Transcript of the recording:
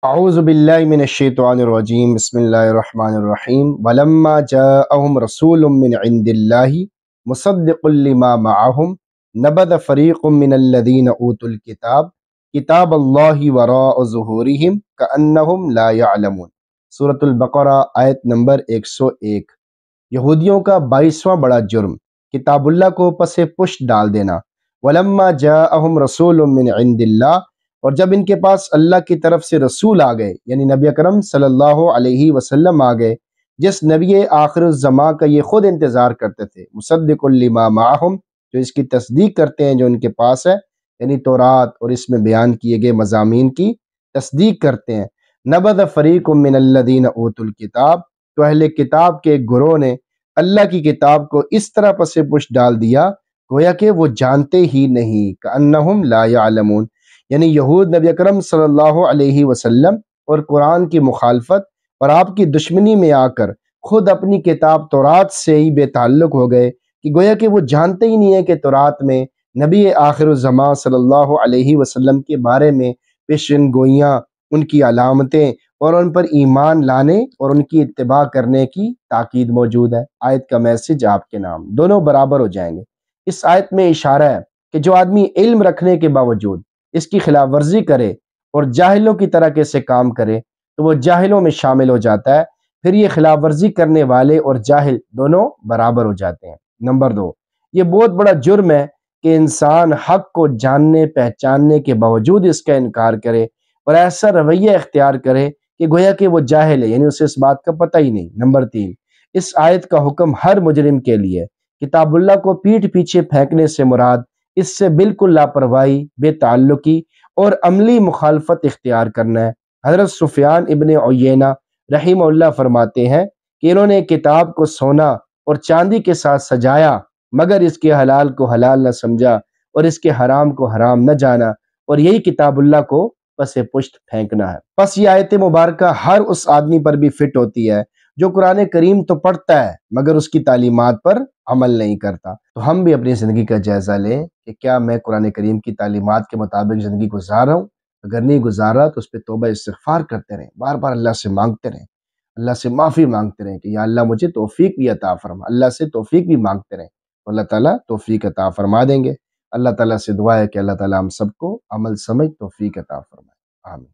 اعوذ باللہ من الشیطان الرجیم بسم اللہ الرحمن الرحیم ولما جاءہم رسول من عند اللہ مصدق لما معہم نبذ فریق من الذین اوتوا الکتاب کتاب اللہ وراء ظہورہم کأنہم لا یعلمون۔ سورۃ البقرہ آیت نمبر 101۔ یہودیوں کا 22واں بڑا جرم کتاب اللہ کو پس پشت ڈال دینا۔ ولما جاءہم رسول من عند اللہ، اور جب ان کے پاس اللہ کی طرف سے رسول آ گئے، یعنی نبی اکرم صلی اللہ علیہ وسلم آ گئے، جس نبی آخر الزماں کا یہ خود انتظار کرتے تھے، مصدق لما معہم، جو اس کی تصدیق کرتے ہیں جو ان کے پاس ہے، یعنی تورات اور اس میں بیان کیے گئے مضامین کی تصدیق کرتے ہیں۔ نبذ فریق من الذین اوتوا الکتاب، تو اہل کتاب کے ایک گروہ نے اللہ کی کتاب کو اس طرح پس پشت ڈال دیا گویا کہ وہ جانتے ہی نہیں، کأنہم لا یعلمون، یعنی یہود نبی اکرم صلی اللہ علیہ وسلم اور قرآن کی مخالفت اور آپ کی دشمنی میں آ کر خود اپنی کتاب تورات سے ہی بے تعلق ہو گئے کہ گویا کہ وہ جانتے ہی نہیں ہیں کہ تورات میں نبی آخر الزماں صلی اللہ علیہ وسلم کے بارے میں پیشن گوئیاں، ان کی علامتیں اور ان پر ایمان لانے اور ان کی اتباع کرنے کی تاکید موجود ہے۔ آیت کا میسج آپ کے نام دونوں برابر ہو جائیں گے۔ اس آیت میں اشارہ ہے کہ جو آدمی علم رکھنے کے باوجود اس کی خلاف ورزی کرے اور جاہلوں کی طرح کیسے کام کرے تو وہ جاہلوں میں شامل ہو جاتا ہے، پھر یہ خلاف ورزی کرنے والے اور جاہل دونوں برابر ہو جاتے ہیں۔ نمبر 2، یہ بہت بڑا جرم ہے کہ انسان حق کو جاننے پہچاننے کے باوجود اس کا انکار کرے اور ایسا رویہ اختیار کرے کہ گویا کہ وہ جاہل ہے، یعنی اسے اس بات کا پتہ ہی نہیں۔ نمبر 3، اس آیت کا حکم ہر مجرم کے لیے۔ کتاب اللہ کو پیٹھ پیچھے پھینکنے سے مراد اس سے بالکل لاپرواہی، بے تعلقی اور عملی مخالفت اختیار کرنا ہے۔ حضرت سفیان ابن عیینہ رحمہ اللہ فرماتے ہیں کہ انہوں نے کتاب کو سونا اور چاندی کے ساتھ سجایا مگر اس کے حلال کو حلال نہ سمجھا اور اس کے حرام کو حرام نہ جانا، اور یہی کتاب اللہ کو پس پشت پھینکنا ہے۔ پس یہ آیت مبارکہ ہر اس آدمی پر بھی فٹ ہوتی ہے جو قرآن کریم تو پڑھتا ہے مگر اس کی تعلیمات پر عمل نہیں کرتا۔ تو ہم بھی اپنی زندگی کا جائزہ لیں کہ کیا میں قرآن کریم کی تعلیمات کے مطابق زندگی گزار رہا ہوں؟ اگر نہیں گزار رہا تو اس پہ توبہ استغفار کرتے رہیں، بار بار اللہ سے مانگتے رہیں، اللہ سے معافی مانگتے رہیں کہ یا اللہ مجھے توفیق بھی عطا فرما۔ اللہ سے توفیق بھی مانگتے رہیں، اللہ تعالیٰ توفیق عطا فرما دیں گے۔ اللہ تعالیٰ سے دعا ہے کہ اللہ تعالیٰ ہم سب کو عمل سمجھ توفیق عطا فرمائے۔ آمین۔